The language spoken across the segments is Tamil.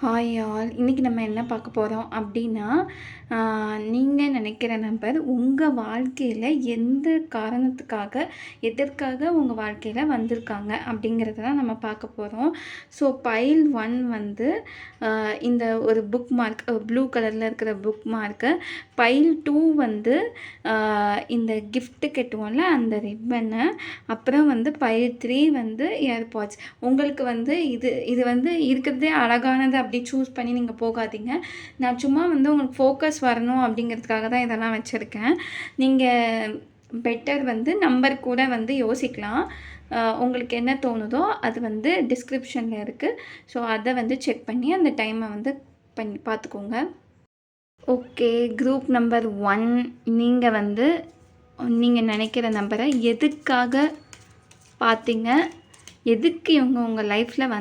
Hi all. இன்றைக்கி நம்ம என்ன பார்க்க போகிறோம் அப்படின்னா, நீங்கள் நினைக்கிற நபர் உங்கள் வாழ்க்கையில் எந்த காரணத்துக்காக, எதற்காக உங்கள் வாழ்க்கையில் வந்திருக்காங்க அப்படிங்கிறத தான் நம்ம பார்க்க போகிறோம். ஸோ பைல் 1 வந்து இந்த ஒரு புக் மார்க் ப்ளூ கலரில் இருக்கிற புக் மார்க்கு. பைல் 2 வந்து இந்த கிஃப்ட்டு கட்டுவோம்ல அந்த ரிப்பனு. அப்புறம் வந்து பைல் 3 வந்து ஏர்பாட்ஸ். உங்களுக்கு வந்து இது வந்து இருக்கிறதே அழகானது அப்படி சூஸ் பண்ணி நீங்கள் போகாதீங்க. நான் சும்மா வந்து உங்களுக்கு ஃபோக்கஸ் வரணும் அப்படிங்கிறதுக்காக தான் இதெல்லாம் வச்சுருக்கேன். நீங்கள் பெட்டர் வந்து நம்பர் கூட வந்து யோசிக்கலாம். உங்களுக்கு என்ன தோணுதோ அது வந்து டிஸ்கிரிப்ஷனில் இருக்குது. ஸோ அதை வந்து செக் பண்ணி அந்த டைமை வந்து பண்ணி பார்த்துக்கோங்க. ஓகே, குரூப் நம்பர் 1 நீங்கள் வந்து நீங்கள் நினைக்கிற நம்பரை எதுக்காக பார்த்தீங்க, எதுக்கு இவங்க உங்கள் லைஃப்பில்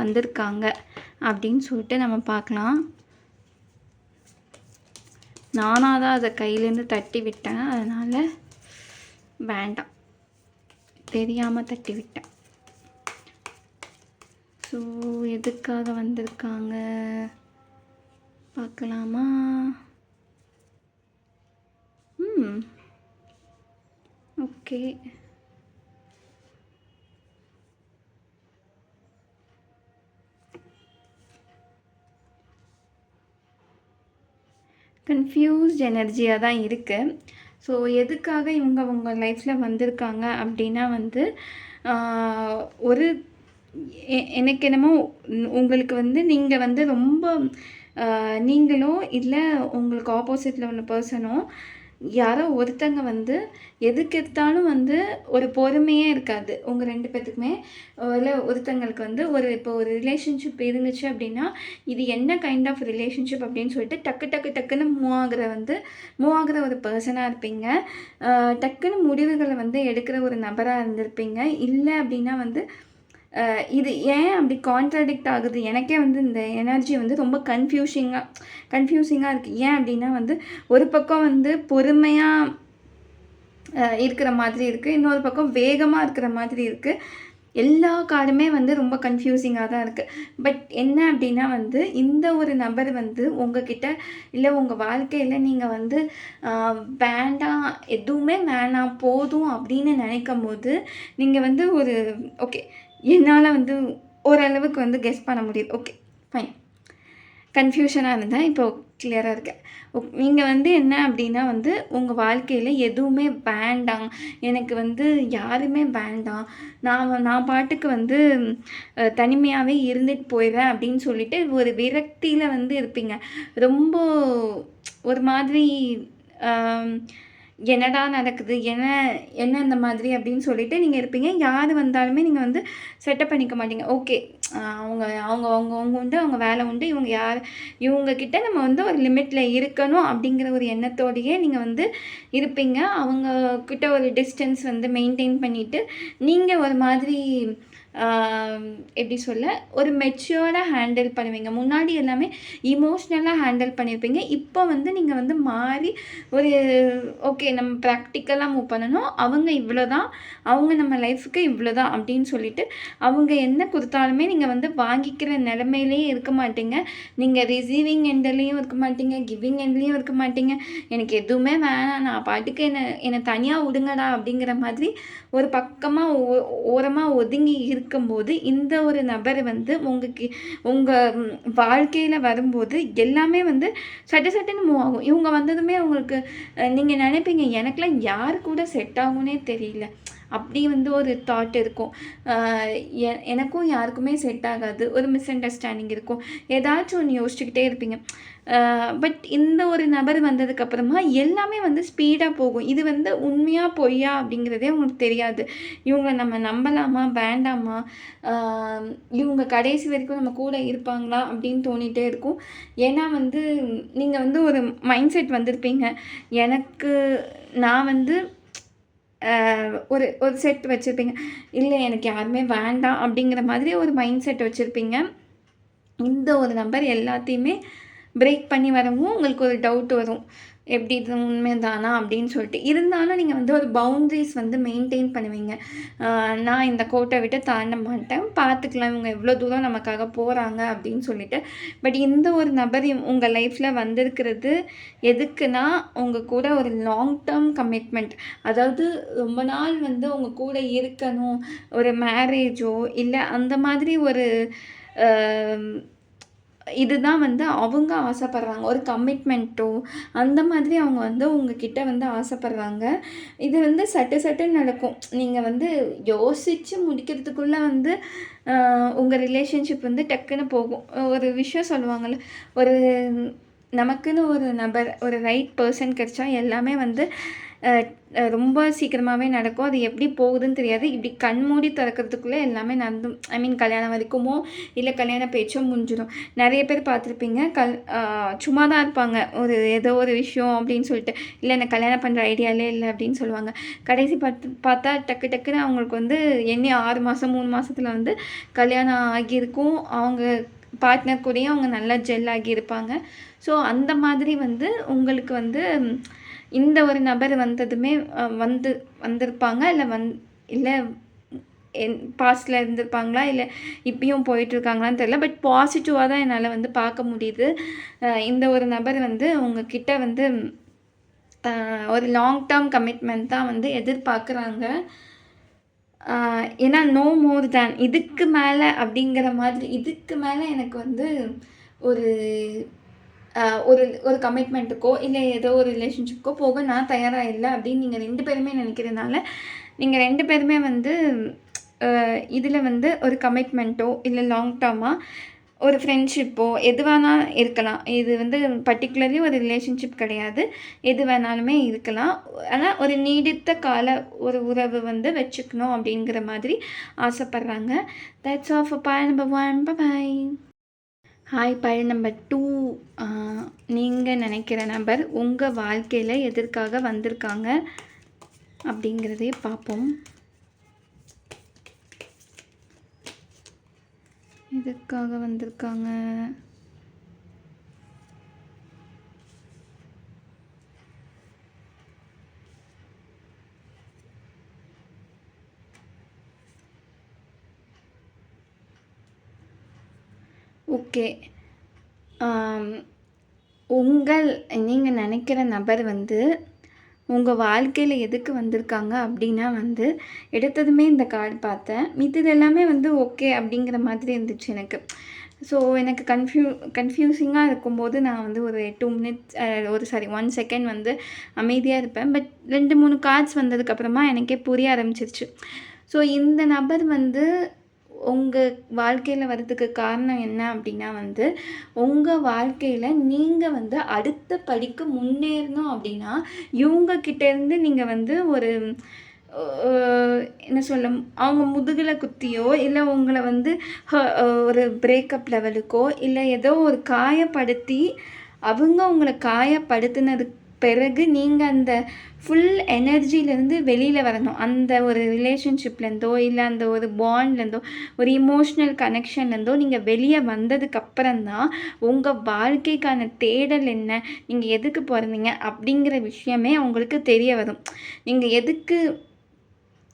வந்திருக்காங்க அப்படின்னு சொல்லிட்டு நம்ம பார்க்கலாம். நானாக தான் அதை கையிலேருந்து தட்டி விட்டேன், அதனால் வேண்டாம், தெரியாமல் தட்டி விட்டேன். ஸோ எதுக்காக வந்திருக்காங்க பார்க்கலாமா? ஓகே, கன்ஃபியூஸ்ட் எனர்ஜியாக தான் இருக்குது. ஸோ எதுக்காக இவங்க உங்கள் லைஃப்பில் வந்திருக்காங்க அப்படின்னா வந்து ஒரு எனக்கு என்னமோ உங்களுக்கு வந்து நீங்கள் வந்து ரொம்ப நீங்களோ இல்லை உங்களுக்கு ஆப்போசிட்டில் உள்ள பர்சனோ யாரோ ஒருத்தங்க வந்து எதுக்கு எடுத்தாலும் வந்து ஒரு பொறுமையே இருக்காது உங்கள் 2 பேர்த்துக்குமே. இல்லை ஒருத்தங்களுக்கு வந்து இப்போ ஒரு ரிலேஷன்ஷிப் இருந்துச்சு அப்படின்னா இது என்ன கைண்ட் ஆஃப் ரிலேஷன்ஷிப் அப்படின்னு சொல்லிட்டு டக்குன்னு மூவ் ஆகிற ஒரு பர்சனாக இருப்பீங்க. டக்குன்னு முடிவுகளை வந்து எடுக்கிற ஒரு நபராக இருந்திருப்பீங்க. இல்லை அப்படின்னா வந்து இது ஏன் அப்படி கான்ட்ராடிக்ட் ஆகுது, எனக்கே வந்து இந்த எனர்ஜி வந்து ரொம்ப கன்ஃபியூசிங்காக இருக்குது. ஏன் அப்படின்னா வந்து ஒரு பக்கம் வந்து பொறுமையாக இருக்கிற மாதிரி இருக்குது, இன்னொரு பக்கம் வேகமாக இருக்கிற மாதிரி இருக்குது. எல்லா கார்டுமே வந்து ரொம்ப கன்ஃபியூசிங்காக தான் இருக்குது. பட் என்ன அப்படின்னா வந்து இந்த ஒரு நபர் வந்து உங்ககிட்ட இல்லை உங்கள் வாழ்க்கையில் நீங்கள் வந்து வேண்டாம், எதுவுமே வேணாம், போதும் அப்படின்னு நினைக்கும் போது நீங்கள் வந்து ஒரு ஓகே, என்னால் வந்து ஓரளவுக்கு வந்து கெஸ் பண்ண முடியுது. ஓகே ஃபைன், கன்ஃபியூஷனாக இருந்தேன், இப்போ கிளியராக இருக்கேன். நீங்கள் வந்து என்ன அப்படின்னா வந்து உங்கள் வாழ்க்கையில் எதுவுமே வேண்டாம், எனக்கு வந்து யாருமே வேண்டாம், நான் பாட்டுக்கு வந்து தனிமையாகவே இருந்துட்டு போயிடுறேன் அப்படின்னு சொல்லிட்டு ஒரு விரக்தியில் வந்து இருப்பீங்க. ரொம்ப ஒரு மாதிரி என்னடா நடக்குது, என்ன இந்த மாதிரி அப்படின்னு சொல்லிட்டு நீங்கள் இருப்பீங்க. யார் வந்தாலுமே நீங்கள் வந்து செட்டப் பண்ணிக்க மாட்டீங்க. ஓகே, அவங்க அவங்க அவங்க அவங்க உண்டு, அவங்க வேலை உண்டு, இவங்கக்கிட்ட நம்ம வந்து ஒரு லிமிட்டில் இருக்கணும் அப்படிங்கிற ஒரு எண்ணத்தோடையே நீங்கள் வந்து இருப்பீங்க. அவங்கக்கிட்ட ஒரு டிஸ்டன்ஸ் வந்து மெயின்டைன் பண்ணிவிட்டு நீங்கள் ஒரு மாதிரி எப்படி சொல்ல, ஒரு மெச்சூர்டாக ஹேண்டில் பண்ணுவீங்க. முன்னாடி எல்லாமே இமோஷ்னலாக ஹேண்டில் பண்ணியிருப்பீங்க. இப்போ வந்து நீங்கள் வந்து மாறி ஒரு ஓகே, நம்ம ப்ராக்டிக்கலாக மூவ் பண்ணணும், அவங்க இவ்வளோ தான், அவங்க நம்ம லைஃபுக்கு இவ்வளோ தான் அப்படின்னு சொல்லிட்டு அவங்க என்ன கொடுத்தாலுமே நீங்கள் வந்து வாங்கிக்கிற நிலமையிலேயே இருக்க மாட்டீங்க. நீங்கள் ரிசீவிங் எண்ட்லேயும் இருக்க மாட்டீங்க, கிவிங் எண்ட்லேயும் இருக்க மாட்டீங்க. எனக்கு எதுவுமே வேணாம், நான் பாட்டுக்கு என்னை தனியாக விடுங்கடா அப்படிங்கிற மாதிரி ஒரு பக்கமாக ஓரமாக ஒதுங்கி இருக்கும்போது இந்த ஒரு நபர் வந்து உங்கள் வாழ்க்கையில் வரும்போது எல்லாமே வந்து சட்டுன்னு மூவ் ஆகும். இவங்க வந்ததுமே உங்களுக்கு நீங்கள் நினைப்பீங்க, எனக்கெலாம் யார் கூட செட் ஆகும்னே தெரியல, அப்படி வந்து ஒரு தாட் இருக்கும். எனக்கும் யாருக்குமே செட் ஆகாது, ஒரு மிஸ் அண்டர்ஸ்டாண்டிங் இருக்கும், ஏதாச்சும் ஒன்று யோசிச்சுக்கிட்டே இருப்பீங்க. பட் இந்த ஒரு நபர் வந்ததுக்கப்புறமா எல்லாமே வந்து ஸ்பீடாக போகும். இது வந்து உண்மையாக பொய்யா அப்படிங்கிறதே உங்களுக்கு தெரியாது. இவங்க நம்ம நம்பலாமா வேண்டாமா, இவங்க கடைசி வரைக்கும் நம்ம கூட இருப்பாங்களா அப்படின்னு தோணிகிட்டே இருக்கும். ஏன்னா வந்து நீங்கள் வந்து ஒரு மைண்ட் செட் வந்திருப்பீங்க. நான் வந்து ஒரு செட் வச்சுருப்பீங்க, இல்லை எனக்கு யாருமே வேண்டாம் அப்படிங்கிற மாதிரி ஒரு மைண்ட் செட் வச்சுருப்பீங்க. இந்த ஒரு நம்பர் எல்லாத்தையுமே பிரேக் பண்ணி வரவும் உங்களுக்கு ஒரு டவுட் வரும். எப்படி இது உண்மைதானா அப்படின்னு சொல்லிட்டு. இருந்தாலும் நீங்க வந்து ஒரு பவுண்ட்ரீஸ் வந்து மெயின்டெயின் பண்ணுவீங்க. நான் இந்த கோட்ட விட்டு தாண்ட மாட்டேன். பார்த்துக்கலாம் இவங்க எவ்வளோ தூரம் நமக்காக போறாங்க அப்படின்னு சொல்லிட்டு. பட் இந்த ஒரு நபர் உங்க லைஃப்ல வந்திருக்கிறது எதுக்குன்னா, உங்க கூட ஒரு லாங் டெர்ம் கமிட்மெண்ட். அதாவது ரொம்ப நாள் வந்து உங்க கூட இருக்கணும். ஒரு மேரேஜோ, இல்ல அந்த மாதிரி ஒரு அ இதுதான் வந்து அவங்க ஆசைப்படுறாங்க. ஒரு கமிட்மெண்ட்டோ, அந்த மாதிரி அவங்க வந்து உங்ககிட்ட வந்து ஆசைப்படுறாங்க. இது வந்து சட்டு சட்டுன்னு நடக்கும். நீங்க வந்து யோசிச்சு முடிக்கிறதுக்குள்ள வந்து உங்க ரிலேஷன்ஷிப் வந்து டக்குன்னு போகும். ஒரு விஷயம் சொல்லுவாங்கல்ல, ஒரு நமக்குன்னு ஒரு நபர், ஒரு ரைட் பெர்சன் கிடைச்சா எல்லாமே வந்து அ ரொம்ப சீக்கிரமாவே நடக்கும். அது எப்படி போகுதுன்னு தெரியாது. இப்படி கண் மூடி திறக்கிறதுக்குள்ள எல்லாமே நடந்தும் ஐ மீன் கல்யாணம் வரைக்குமோ, இல்ல கல்யாண பேச்சோ முடிஞ்சிடும். நெறைய பேர் பார்த்துருப்பீங்க. சும்மா தான் இருப்பாங்க. ஏதோ ஒரு விஷயம் அப்படின்னு சொல்லிட்டு, இல்ல எனக்கு கல்யாணம் பண்ற ஐடியாலே இல்ல அப்படின்னு சொல்லுவாங்க. கடைசி பார்த்தா டக்கு டக்குன்னு அவங்களுக்கு வந்து எண்ணி 6 மாசம், 3 மாசத்துல வந்து கல்யாணம் ஆகியிருக்கும். அவங்க பார்ட்னர் கூடயும் அவங்க நல்லா ஜெல் ஆகியிருப்பாங்க. ஸோ அந்த மாதிரி வந்து உங்களுக்கு வந்து இந்த ஒரு நபர் வந்ததுமே வந்திருப்பாங்க. இல்ல பாஸ்ட்ல இருந்திருப்பாங்களா? இல்ல இப்பயும் போயிட்டுருக்காங்களான்னு தெரியல. பட் பாசிட்டிவா தான் என்னால வந்து பார்க்க முடியுது. இந்த ஒரு நபர் வந்து உங்ககிட்ட வந்து ஒரு லாங் டெர்ம் கமிட்மெண்ட் தான் வந்து எதிர்பார்க்குறாங்க. ஏன்னா நோ மோர் தேன் இதுக்கு மேல அப்படிங்கிற மாதிரி இதுக்கு மேல எனக்கு வந்து ஒரு ஒரு ஒரு கமிட்மெண்ட்டுக்கோ, இல்ல ஏதோ ஒரு ரிலேஷன்ஷிப்க்கோ போக நான் தயாரா இல்ல அப்படின்னு நீங்க 2 பேருமே நினைக்கிறதுனால, நீங்க 2 பேருமே வந்து இதில வந்து ஒரு கமிட்மெண்ட்டோ, இல்ல லாங் டேர்மா ஒரு ஃப்ரெண்ட்ஷிப்போ எது வேணா இருக்கலாம். இது வந்து பர்ட்டிகுலர்லி ஒரு ரிலேஷன்ஷிப் கிடையாது. எது வேணாலுமே இருக்கலாம். ஆனா ஒரு நீடித்த கால ஒரு உறவு வந்து வச்சுக்கணும் அப்படிங்கிற மாதிரி ஆசைப்படுறாங்க. That's all for point number 1. Bye. Hi point number 2. நீங்கள் நினைக்கிற நபர் உங்கள் வாழ்க்கையில் எதற்காக வந்திருக்காங்க அப்படிங்கிறதே பார்ப்போம். எதற்காக வந்திருக்காங்க? ஓகே. நீங்கள் நினைக்கிற நபர் வந்து உங்கள் வாழ்க்கையில் எதுக்கு வந்திருக்காங்க அப்படின்னா வந்து எடுத்ததுமே இந்த கார்டு பார்த்தேன். மித்தது எல்லாமே வந்து ஓகே அப்படிங்கிற மாதிரி இருந்துச்சு எனக்கு. ஸோ எனக்கு கன்ஃப்யூசிங்காக இருக்கும்போது நான் வந்து ஒரு 2 மினிட்ஸ் 1 செகண்ட் வந்து அமைதியாக இருப்பேன். பட் 2, 3 கார்ட்ஸ் வந்ததுக்கப்புறமா எனக்கே புரிய ஆரம்பிச்சிருச்சு. ஸோ இந்த நபர் வந்து உங்கள் வாழ்க்கையில் வர்றதுக்கு காரணம் என்ன அப்படின்னா வந்து, உங்கள் வாழ்க்கையில் நீங்கள் வந்து அடுத்த படிக்கு முன்னேறணும் அப்படின்னா, இவங்க கிட்டேருந்து நீங்கள் வந்து ஒரு என்ன சொல்ல அவங்க முதுகில் குத்தியோ, இல்லை உங்களை வந்து ஒரு பிரேக்கப் லெவலுக்கோ, இல்லை ஏதோ ஒரு காயப்படுத்தி அவங்க உங்களை காயப்படுத்தினதுக்கு பிறகு நீங்கள் அந்த ஃபுல் எனர்ஜிலேருந்து வெளியில் வரணும். அந்த ஒரு ரிலேஷன்ஷிப்லேருந்தோ, இல்லை அந்த ஒரு பாண்ட்லேருந்தோ, ஒரு இமோஷ்னல் கனெக்ஷன்லேருந்தோ நீங்கள் வெளியே வந்ததுக்கப்புறம் தான் உங்கள் வாழ்க்கைக்கான தேடல் என்ன, நீங்கள் எதுக்கு பிறந்தீங்க அப்படிங்கிற விஷயமே உங்களுக்கு தெரிய வரும். நீங்கள் எதுக்கு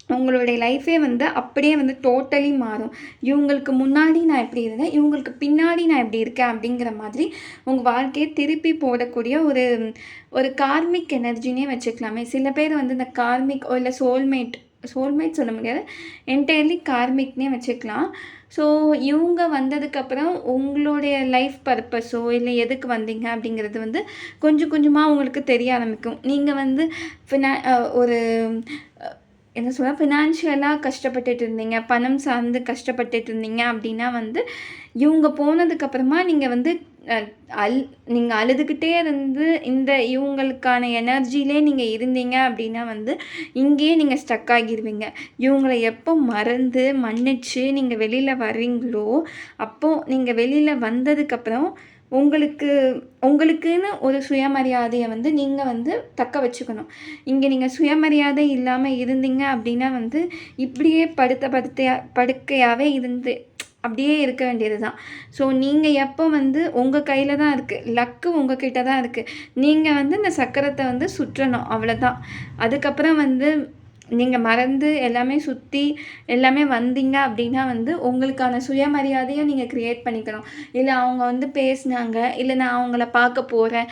உங்களுடைய லைஃபே வந்து அப்படியே வந்து டோட்டலி மாறும். இவங்களுக்கு முன்னாடி நான் இப்படி இருந்தேன், இவங்களுக்கு பின்னாடி நான் இப்படி இருக்கேன் அப்படிங்கிற மாதிரி உங்கள் வாழ்க்கையை திருப்பி போடக்கூடிய ஒரு ஒரு கார்மிக் எனர்ஜினே வச்சுக்கலாமே. சில பேர் வந்து இந்த கார்மிக் இல்லை சோல்மேட் சொல்ல முடியாது, என்டையர்லி கார்மிக்னே வச்சுக்கலாம். ஸோ இவங்க வந்ததுக்கப்புறம் உங்களுடைய லைஃப் பர்பஸோ, இல்லை எதுக்கு வந்தீங்க அப்படிங்கிறது வந்து கொஞ்சம் கொஞ்சமாக உங்களுக்கு தெரிய ஆரம்பிக்கும். நீங்கள் வந்து ஒரு என்ன சொல்ல ஃபினான்ஷியலாக கஷ்டப்பட்டுட்டு இருந்தீங்க, பணம் சார்ந்து கஷ்டப்பட்டுட்டு இருந்தீங்க அப்படின்னா வந்து இவங்க போனதுக்கப்புறமா நீங்கள் வந்து நீங்கள் அழுதுகிட்டே இருந்து இவங்களுக்கான எனர்ஜிலே நீங்கள் இருந்தீங்க அப்படின்னா வந்து இங்கேயே நீங்கள் ஸ்டக் ஆகிடுவீங்க. இவங்களை எப்போ மறந்து மன்னிச்சு நீங்கள் வெளியில் வர்றீங்களோ, அப்போது நீங்கள் வெளியில் வந்ததுக்கப்புறம் உங்களுக்குன்னு ஒரு சுயமரியாதையை வந்து நீங்கள் வந்து தக்க வச்சுக்கணும். இங்கே நீங்கள் சுயமரியாதை இல்லாமல் இருந்தீங்க அப்படின்னா வந்து இப்படியே படுக்கையாகவே இருந்து அப்படியே இருக்க வேண்டியது தான். ஸோ நீங்கள் எப்போ வந்து உங்கள் கையில் தான் இருக்குது, லக்கு உங்கள் கிட்ட தான் இருக்குது. நீங்கள் வந்து இந்த சக்கரத்தை வந்து சுற்றணும், அவ்வளோதான். அதுக்கப்புறம் வந்து நீங்கள் மறந்து எல்லாமே சுற்றி எல்லாமே வந்தீங்க அப்படின்னா வந்து உங்களுக்கான சுயமரியாதையும் நீங்கள் க்ரியேட் பண்ணிக்கணும். இல்லை அவங்க வந்து பேசினாங்க, இல்லை நான் அவங்கள பார்க்க போகிறேன்,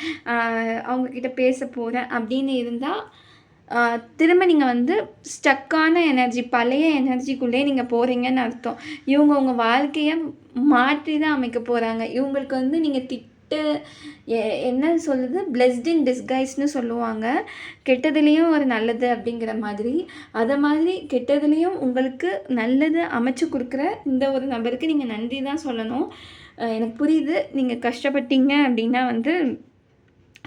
அவங்கக்கிட்ட பேச போகிறேன் அப்படின்னு இருந்தால் திரும்ப நீங்கள் வந்து ஸ்டக்கான எனர்ஜி, பழைய எனர்ஜிக்குள்ளேயே நீங்கள் போகிறீங்கன்னு அர்த்தம். இவங்க உங்கள் வாழ்க்கையை மாற்றி தான் அமைக்க போகிறாங்க. இவங்களுக்கு வந்து நீங்கள் எ என்ன சொல்லுது, பிளெஸ்ட் இன் டிஸ்கைஸ்ன்னு சொல்லுவாங்க. கெட்டதுலேயும் ஒரு நல்லது அப்படிங்கிற மாதிரி. அதை மாதிரி கெட்டதுலேயும் உங்களுக்கு நல்லது அமைச்சு கொடுக்குற இந்த ஒரு நபருக்கு நீங்கள் நன்றி தான் சொல்லணும். எனக்கு புரியுது, நீங்கள் கஷ்டப்பட்டீங்க அப்படின்னா வந்து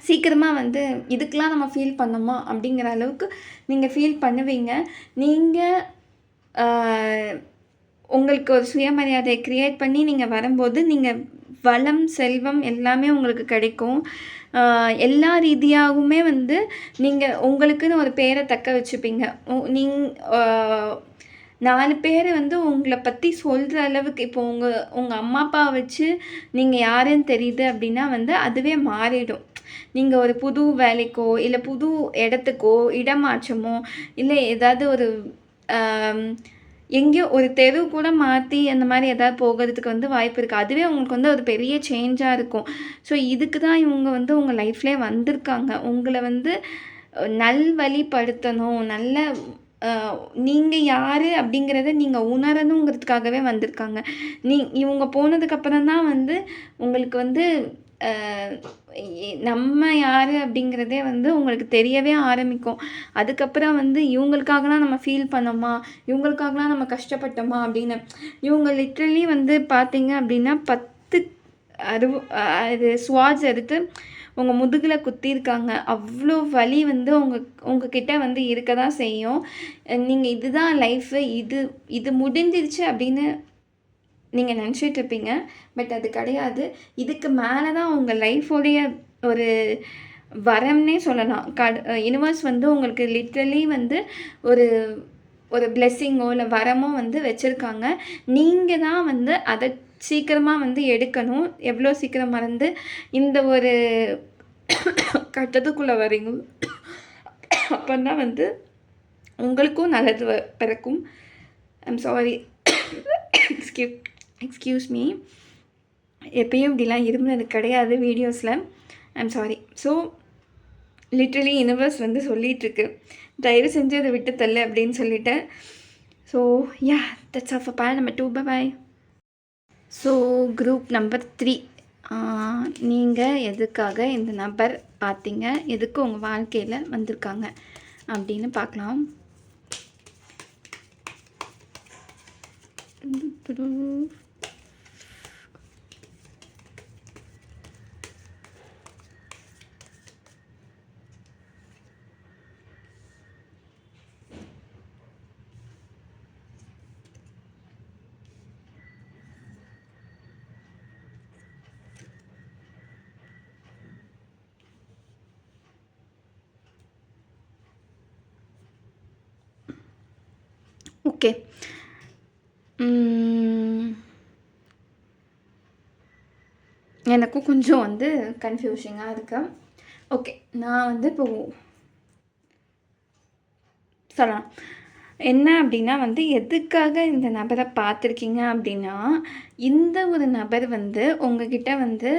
சீக்கிரமாக வந்து இதுக்கெலாம் நம்ம ஃபீல் பண்ணோமா அப்படிங்கிற அளவுக்கு நீங்கள் ஃபீல் பண்ணுவீங்க. நீங்கள் உங்களுக்கு ஒரு சுயமரியாதையை க்ரியேட் பண்ணி நீங்கள் வரும்போது நீங்கள் வளம், செல்வம் எல்லாமே உங்களுக்கு கிடைக்கும். எல்லா ரீதியாகவுமே வந்து நீங்கள் உங்களுக்குன்னு ஒரு பேரை தக்க வச்சுப்பீங்க. நீங் 4 பேர் வந்து உங்களை பற்றி சொல்கிற அளவுக்கு இப்போ உங்கள் அம்மா அப்பாவை வச்சு நீங்கள் யாருன்னு தெரியுது அப்படின்னா வந்து அதுவே மாறிடும். நீங்கள் ஒரு புது வேலைக்கோ இல்லை புது இடத்துக்கோ இடமாற்றமோ இல்லை ஏதாவது ஒரு எங்கேயோ ஒரு தெரு கூட மாற்றி அந்த மாதிரி எதாவது போகிறதுக்கு வந்து வாய்ப்பு இருக்குது. அதுவே உங்களுக்கு வந்து ஒரு பெரிய சேஞ்சாக இருக்கும். ஸோ இதுக்கு தான் இவங்க வந்து உங்கள் லைஃப்லேயே வந்திருக்காங்க. உங்களை வந்து நல்வழிப்படுத்தணும், நல்ல நீங்கள் யார் அப்படிங்கிறத நீங்கள் உணரணுங்கிறதுக்காகவே வந்திருக்காங்க. இவங்க போனதுக்கப்புறம் தான் வந்து உங்களுக்கு வந்து நம்ம யார் அப்படிங்கிறதே வந்து உங்களுக்கு தெரியவே ஆரம்பிக்கும். அதுக்கப்புறம் வந்து இவங்களுக்காகலாம் நம்ம ஃபீல் பண்ணோமா, இவங்களுக்காகலாம் நம்ம கஷ்டப்பட்டோமா அப்படின்னு. இவங்க லிட்ரலி வந்து பார்த்தீங்க அப்படின்னா 10 இது ஸ்வாட்ஸ் எடுத்து உங்கள் முதுகில் குத்தியிருக்காங்க. அவ்வளோ வலி வந்து உங்ககிட்ட வந்து இருக்க தான் செய்யும். நீங்கள் இதுதான் லைஃபு, இது முடிஞ்சிருச்சு அப்படின்னு நீங்கள் நினச்சிட்ருப்பீங்க. பட் அது கிடையாது. இதுக்கு மேலே தான் உங்கள் லைஃபோடைய ஒரு வரம்னே சொல்லலாம். யுனிவர்ஸ் வந்து உங்களுக்கு லிட்ரலி வந்து ஒரு ஒரு பிளெஸ்ஸிங்கோ இல்லை வரமோ வந்து வச்சுருக்காங்க. நீங்கள் தான் வந்து அதை சீக்கிரமாக வந்து எடுக்கணும். எவ்வளோ சீக்கிரம் மறந்து இந்த ஒரு கட்டத்துக்குள்ளே வரீங்களோ அப்போ தான் வந்து உங்களுக்கும் நல்லது பிறக்கும். I'm sorry, excuse me. எப்பயும் இப்படிலாம் இருமுனது கிடையாது வீடியோஸில். I'm sorry. So literally universe வந்து சொல்லிகிட்ருக்கு, தயவு செஞ்சு அதை விட்டு தள்ளு அப்படின்னு சொல்லிட்டேன். So ya, that's of ball number 2. Bye. So group number 3, நீங்கள் எதுக்காக இந்த நபர் பார்த்தீங்க, எதுக்கு உங்கள் வாழ்க்கையில் வந்திருக்காங்க அப்படின்னு பார்க்கலாம். ஓகே, எனக்கும் கொஞ்சம் வந்து கன்ஃபியூஷிங்காக இருக்கு. ஓகே, நான் வந்து இப்போது சொல்லலாம் என்ன அப்படின்னா வந்து எதுக்காக இந்த நபரை பார்த்துருக்கீங்க அப்படின்னா, இந்த ஒரு நபர் வந்து உங்ககிட்ட வந்து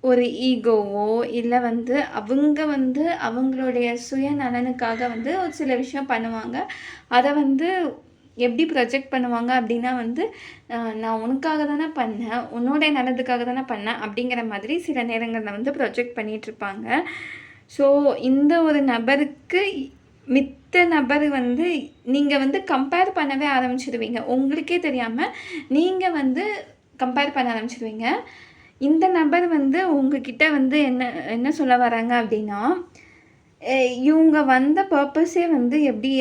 ஒரு ஈகோவோ இல்லை வந்து அவங்க வந்து அவங்களுடைய சுயநலனுக்காக வந்து ஒரு சில விஷயம் பண்ணுவாங்க. அதை வந்து எப்படி ப்ரொஜெக்ட் பண்ணுவாங்க அப்படின்னா வந்து நான் உனக்காக தானே பண்ணேன், உன்னோடைய நல்லதுக்காக தானே பண்ணேன் அப்படிங்கிற மாதிரி சில நேரங்களில் வந்து ப்ரொஜெக்ட் பண்ணிகிட்ருப்பாங்க. ஸோ இந்த ஒரு நபருக்கு மித்த நபர் வந்து நீங்கள் வந்து கம்பேர் பண்ணவே ஆரம்பிச்சிடுவீங்க. உங்களுக்கே தெரியாமல் நீங்கள் வந்து கம்பேர் பண்ண ஆரம்பிச்சிடுவீங்க. இந்த நபர் வந்து உங்ககிட்ட வந்து என்ன சொல்ல வராங்க அப்படின்னா, இவங்க வந்த பர்பஸே வந்து எப்படி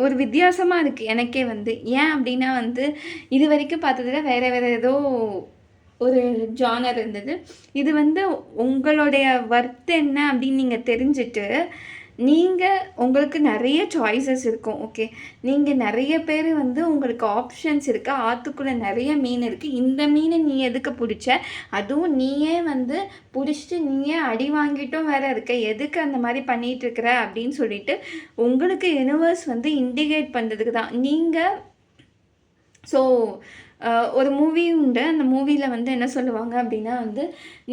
ஒரு வித்தியாசமாக இருக்குது எனக்கே வந்து. ஏன் அப்படின்னா வந்து இது வரைக்கும் பார்த்ததுல வேறு ஏதோ ஒரு ஜானர் இருந்தது. இது வந்து உங்களுடைய ஒர்த் என்ன அப்படின்னு நீங்கள் தெரிஞ்சுட்டு உங்களுக்கு நிறைய சாய்ஸஸ் இருக்கும். ஓகே. நீங்கள் நிறைய பேர் வந்து உங்களுக்கு ஆப்ஷன்ஸ் இருக்குது. ஆற்றுக்குள்ளே நிறைய மீன் இருக்குது. இந்த மீனை நீ எதுக்கு பிடிச்ச? அதுவும் நீயே வந்து பிடிச்சிட்டு நீயே அடி வாங்கிட்டும் வேற இருக்க. எதுக்கு அந்த மாதிரி பண்ணிகிட்டு இருக்கிற அப்படின்னு சொல்லிட்டு உங்களுக்கு யூனிவர்ஸ் வந்து இண்டிகேட் பண்ணுறதுக்கு தான். நீங்கள் ஸோ ஒரு மூவி உண்டு. அந்த மூவியில் வந்து என்ன சொல்லுவாங்க அப்படின்னா வந்து,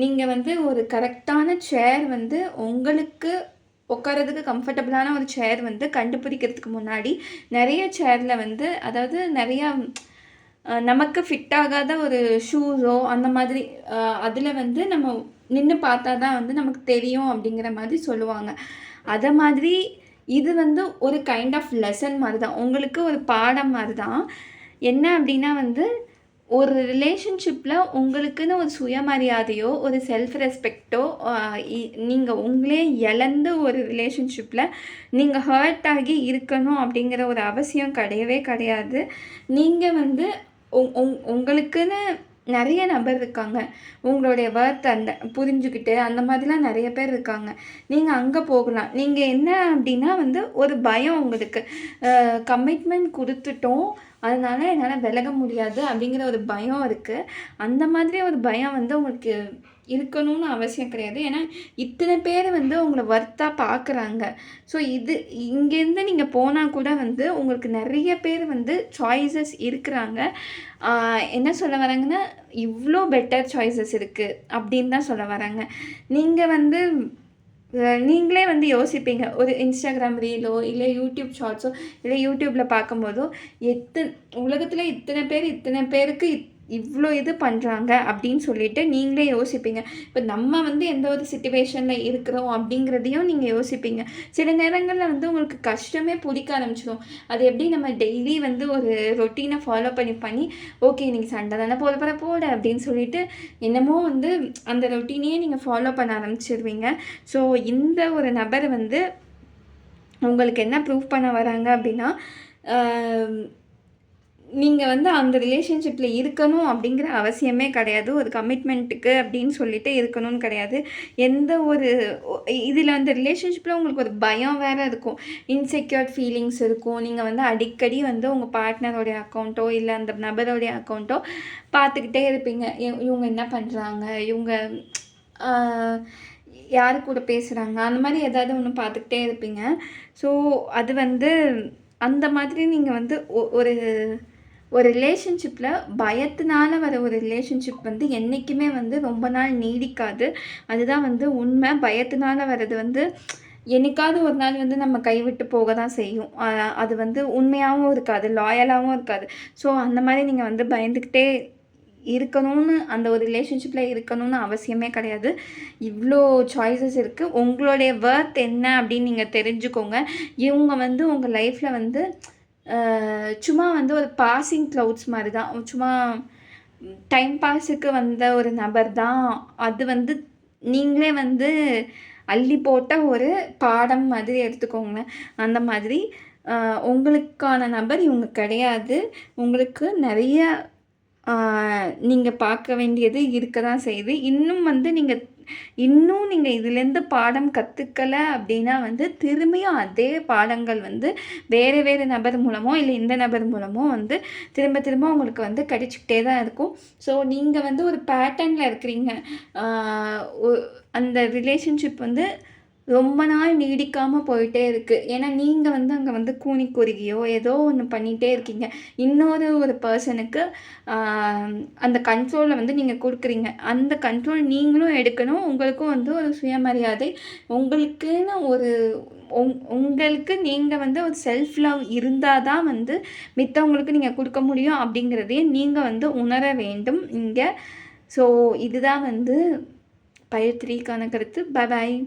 நீங்கள் வந்து ஒரு கரெக்டான சேர் வந்து உங்களுக்கு உட்காரதுக்கு கம்ஃபர்டபுளான ஒரு சேர் வந்து கண்டுபிடிக்கிறதுக்கு முன்னாடி நிறைய சேரில் வந்து அதாவது நிறையா நமக்கு ஃபிட் ஆகாத ஒரு ஷூஸோ அந்த மாதிரி அதில் வந்து நம்ம நின்று பார்த்தா தான் வந்து நமக்கு தெரியும் அப்படிங்கிற மாதிரி சொல்லுவாங்க. அதை மாதிரி இது வந்து ஒரு கைண்ட் ஆஃப் லெசன் மாதிரி தான். உங்களுக்கு ஒரு பாடம் மாதிரி தான். என்ன அப்படின்னா வந்து ஒரு ரிலேஷன்ஷிப்பில் உங்களுக்குன்னு ஒரு சுயமரியாதையோ ஒரு செல்ஃப் ரெஸ்பெக்டோ நீங்கள் உங்களே இழந்து ஒரு ரிலேஷன்ஷிப்பில் நீங்கள் ஹர்ட் ஆகி இருக்கணும் அப்படிங்கிற ஒரு அவசியம் கிடையவே கிடையாது. நீங்கள் வந்து உங்களுக்குன்னு நிறைய நபர் இருக்காங்க. உங்களுடைய வொர்த் அந்த புரிஞ்சுக்கிட்டு அந்த மாதிரிலாம் நிறைய பேர் இருக்காங்க. நீங்கள் அங்கே போகலாம். நீங்கள் என்ன அப்படின்னா வந்து ஒரு பயம் உங்களுக்கு கமிட்மெண்ட் கொடுத்துட்டோம், அதனால என்னால் விலக முடியாது அப்படிங்கிற ஒரு பயம் இருக்குது. அந்த மாதிரி ஒரு பயம் வந்து உங்களுக்கு இருக்கணும்னு அவசியம் கிடையாது. ஏன்னா இத்தனை பேர் வந்து உங்களை வொர்த்தாக பார்க்குறாங்க. ஸோ இங்கேருந்து நீங்கள் போனால் கூட வந்து உங்களுக்கு நிறைய பேர் வந்து சாய்ஸஸ் இருக்கிறாங்க. என்ன சொல்ல வராங்கன்னா, இவ்வளோ பெட்டர் சாய்ஸஸ் இருக்குது அப்படின்னு தான் சொல்ல வராங்க. நீங்கள் வந்து நீங்களே வந்து யோசிப்பீங்க. ஒரு இன்ஸ்டாகிராம் ரீலோ இல்லை யூடியூப் ஷார்ட்ஸோ இல்லை யூடியூப்பில் பார்க்கும்போதோ உலகத்தில் இத்தனை பேருக்கு இவ்வளோ இது பண்ணுறாங்க அப்படின்னு சொல்லிட்டு நீங்களே யோசிப்பீங்க. இப்போ நம்ம வந்து எந்த ஒரு சிச்சுவேஷனில் இருக்கிறோம் அப்படிங்கிறதையும் நீங்கள் யோசிப்பீங்க. சில நேரங்களில் வந்து உங்களுக்கு கஷ்டமே பிடிக்க ஆரம்பிச்சிடும். அது எப்படி நம்ம டெய்லி வந்து ஒரு ரொட்டீனை ஃபாலோ பண்ணி ஓகே நீங்கள் சண்டை தானே போட அப்படின்னு சொல்லிட்டு என்னமோ வந்து அந்த ரொட்டீனையே நீங்கள் ஃபாலோ பண்ண ஆரம்பிச்சிருவீங்க. ஸோ இந்த ஒரு நபர் வந்து உங்களுக்கு என்ன ப்ரூவ் பண்ண வராங்க அப்படின்னா, நீங்கள் வந்து அந்த ரிலேஷன்ஷிப்பில் இருக்கணும் அப்படிங்கிற அவசியமே கிடையாது. ஒரு கமிட்மெண்ட்டுக்கு அப்படின்னு சொல்லிட்டு இருக்கணும்னு கிடையாது. எந்த ஒரு இதில் வந்து ரிலேஷன்ஷிப்பில் உங்களுக்கு ஒரு பயம் வேறு இருக்கும். இன்செக்யூர்ட் ஃபீலிங்ஸ் இருக்கும். நீங்கள் வந்து அடிக்கடி வந்து உங்கள் பார்ட்னரோடைய அக்கௌண்ட்டோ இல்லை அந்த நபரோடைய அக்கௌண்ட்டோ பார்த்துக்கிட்டே இருப்பீங்க. இவங்க என்ன பண்ணுறாங்க, இவங்க யார் கூட பேசுகிறாங்க, அந்த மாதிரி ஏதாவது ஒன்று பார்த்துக்கிட்டே இருப்பீங்க. ஸோ அது வந்து அந்த மாதிரி நீங்கள் வந்து ஒரு ரிலேஷன்ஷிப்பில் பயத்தினால வர ஒரு ரிலேஷன்ஷிப் வந்து என்றைக்குமே வந்து ரொம்ப நாள் நீடிக்காது. அதுதான் வந்து உண்மை. பயத்தினால வர்றது வந்து என்னைக்காவது ஒரு நாள் வந்து நம்ம கைவிட்டு போக தான் செய்யும். அது வந்து உண்மையாகவும் இருக்காது, லாயலாகவும் இருக்காது. ஸோ அந்த மாதிரி நீங்கள் வந்து பயந்துக்கிட்டே இருக்கணும்னு அந்த ஒரு ரிலேஷன்ஷிப்பில் இருக்கணும்னு அவசியமே கிடையாது. இவ்வளோ சாய்ஸஸ் இருக்குது. உங்களுடைய வொர்த் என்ன அப்படின்னு நீங்கள் தெரிஞ்சுக்கோங்க. இவங்க வந்து உங்கள் லைஃப்பில் வந்து சும்மா வந்து ஒரு பாசிங் க்ளவுட்ஸ் மாதிரி தான். சும்மா டைம் பாஸுக்கு வந்த ஒரு நபர் தான். அது வந்து நீங்களே வந்து அள்ளி போட்ட ஒரு பாடம் மாதிரி எடுத்துக்கோங்களேன். அந்த மாதிரி உங்களுக்கான நபர் இவங்க கிடையாது. உங்களுக்கு நிறைய நீங்கள் பார்க்க வேண்டியது இருக்க தான் செய்யுது. இன்னும் நீங்கள் இதுலேருந்து பாடம் கற்றுக்கலை அப்படின்னா வந்து திரும்பியும் அதே பாடங்கள் வந்து வேறு நபர் மூலமோ இல்லை இந்த நபர் மூலமோ வந்து திரும்ப உங்களுக்கு வந்து கிடைச்சிக்கிட்டே தான் இருக்கும். ஸோ நீங்கள் வந்து ஒரு பேட்டர்னில் இருக்கிறீங்க. அந்த ரிலேஷன்ஷிப் வந்து ரொம்ப நாள் நீடிக்காமல் போயிட்டே இருக்குது. ஏன்னா நீங்கள் வந்து அங்கே வந்து கூனி குறுகியோ ஏதோ ஒன்று பண்ணிகிட்டே இருக்கீங்க. ஒரு பர்சனுக்கு அந்த கண்ட்ரோலை வந்து நீங்கள் கொடுக்குறீங்க. அந்த கண்ட்ரோல் நீங்களும் எடுக்கணும். உங்களுக்கும் வந்து ஒரு சுயமரியாதை, உங்களுக்குன்னு உங்களுக்கு நீங்கள் வந்து ஒரு செல்ஃப் லவ் இருந்தால் தான் வந்து மித்தவங்களுக்கு நீங்கள் கொடுக்க முடியும் அப்படிங்கிறதையும் நீங்கள் வந்து உணர வேண்டும் இங்கே. ஸோ இதுதான் வந்து பயிர் 3க்கான கருத்து. Bye bye.